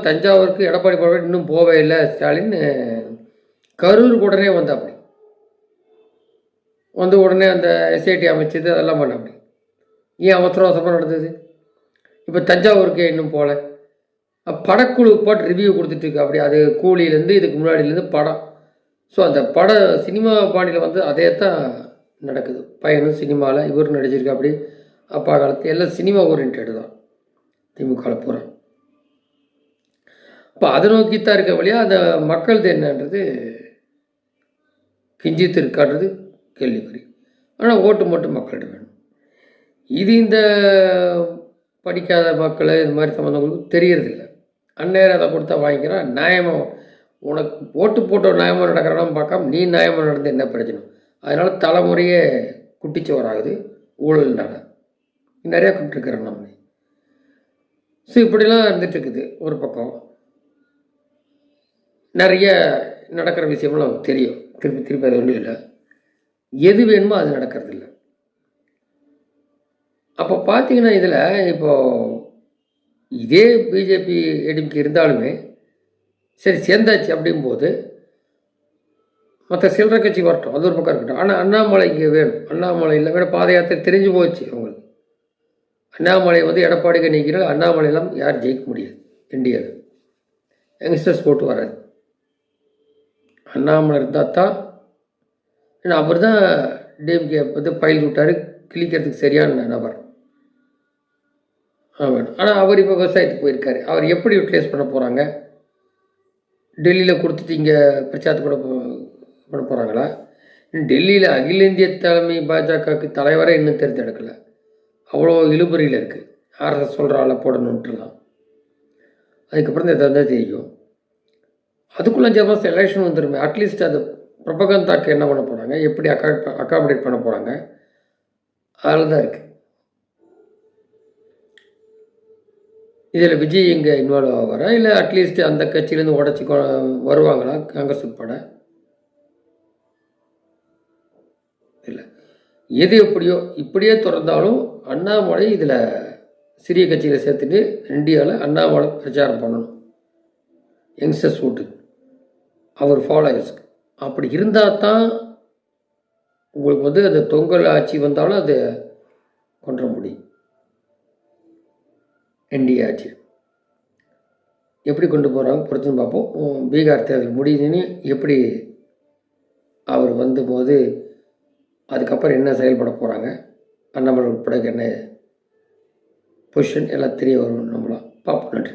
தஞ்சாவூருக்கு எடப்பாடி பழனிசாமி இன்னும் போவே இல்லை ஸ்டாலின். கரூருக்கு உடனே வந்தாப்படி வந்து உடனே அந்த எஸ்ஐடி அமைச்சது அதெல்லாம் பண்ணாப்படி. ஏன் அவசர அவசரமாக நடந்தது? இப்போ தஞ்சாவூருக்கு இன்னும் போகல. படக்குழு போட்டு ரிவ்யூ கொடுத்துட்டு அப்படி அது கூலியிலேருந்து இதுக்கு முன்னாடியிலேருந்து படம். ஸோ அந்த சினிமா பாணியில் வந்து அதே தான் நடக்குது. பையனும் சினிமாவில் இவரும் நடிச்சிருக்கா அப்படி. அப்பா காலத்து எல்லாம் சினிமா ஓரியன்ட் தான் திமுகவில் பூரா. இப்போ அதை நோக்கித்தான் இருக்க வழியா அந்த மக்களது என்னன்றது கிஞ்சித்து இருக்கான்றது கேள்விக்குறி. ஆனால் ஓட்டு மட்டும் மக்கள்கிட்ட வேணும். இது இந்த படிக்காத மக்கள் இது மாதிரி சம்மந்தவங்களுக்கு தெரியறதில்லை. அந்நேரம் அதை கொடுத்தா வாங்கிக்கிறான். நியாயமாக உனக்கு ஓட்டு போட்ட நியாயமாக நடக்கிறான்னு பார்க்காம நீ நியாயமாக நடந்து என்ன பிரச்சனை? அதனால் தலைமுறையே குட்டிச்சோராகுது ஊழல்னால. நிறையா கூப்பிட்டுருக்கிறேன் நம்ம. ஸோ இப்படிலாம் இருந்துகிட்ருக்குது. ஒரு பக்கம் நிறைய நடக்கிற விஷயம்லாம் நமக்கு தெரியும். திருப்பி திருப்பி அது ஒன்றும் இல்லை. எது வேணுமோ அது நடக்கிறதில்ல. அப்போ பார்த்தீங்கன்னா இதில் இப்போது இதே பிஜேபி ஏடிஎம்கே இருந்தாலுமே சரி சேர்ந்தாச்சு அப்படிங்கும்போது மற்ற சில்லறை கட்சி வரட்டும், அது ஒரு பக்கம் இருக்கட்டும். ஆனால் அண்ணாமலை இங்கே வேணும். அண்ணாமலை இல்லை வேணும். பாத யாத்திரை தெரிஞ்சு போச்சு அவங்களுக்கு. அண்ணாமலை வந்து எடப்பாடிக்கு நீக்கிறால் அண்ணாமலையெல்லாம் யார் ஜெயிக்க முடியாது இந்தியாவில். யங்ஸ்டர்ஸ் போட்டு வராது. அண்ணாமலை இருந்தால் தான். ஏன்னா அவர் தான் டிஎம்கே வந்து பயில் விட்டார். கிழிக்கிறதுக்கு சரியான நபர். ஆமாம். ஆனால் அவர் இப்போ விவசாயத்துக்கு போயிருக்காரு. அவர் எப்படி யூட்டிலைஸ் பண்ண போகிறாங்க? டெல்லியில் கொடுத்துட்டு இங்கே பிரச்சாரத்தை கூட பண்ண போகிறாங்களா? டெல்லியில் அகில இந்திய தலைமை பாஜகவுக்கு தலைவரை இன்னும் தேர்ந்தெடுக்கலை. அவ்வளோ இழுபறியில் இருக்குது. ஆர்எஸ் சொல்கிற ஆளை போடணுன்ட்டுலாம். அதுக்கப்புறம் தான் எதாவது தெரியும். அதுக்குள்ளே ஜமாஸ் எலெக்ஷன் வந்துடுமே. அட்லீஸ்ட் அது ப்ரொபகந்தாக்கு என்ன பண்ண போகிறாங்க, எப்படி அக்காமடேட் பண்ண போகிறாங்க, அதில் தான் இருக்குது. இதில் விஜய் இங்கே இன்வால்வ் ஆவாரா இல்லை அட்லீஸ்ட் அந்த கட்சியிலேருந்து உடச்சி வருவாங்களா காங்கிரஸ் உட்பட? இல்லை. எது எப்படியோ இப்படியே தொடர்ந்தாலும் அண்ணாமலை இதில் சிறிய கட்சியில் சேர்த்துட்டு இந்தியாவில் அண்ணாமலை பிரச்சாரம் பண்ணணும். யங்ஸ்டர்ஸ் ஓட்டு அவர் ஃபாலோவர்ஸ்க்கு. அப்படி இருந்தால் தான் உங்களுக்கு வந்து அந்த தொங்கல் ஆட்சி வந்தாலும் அதை கொண்டு முடியும். என்டிஏ ஆட்சி எப்படி கொண்டு போகிறாங்க பொறுத்துன்னு பார்ப்போம். பீகார் தேர்தல் முடியுதுன்னு எப்படி அவர் வந்தபோது அதுக்கப்புறம் என்ன செயல்பட போகிறாங்க, அண்ணாமலை உட்பட என்ன பொசிஷன் எல்லாம் தெரிய வரும். நம்மளாம் பார்ப்போம். நன்றி.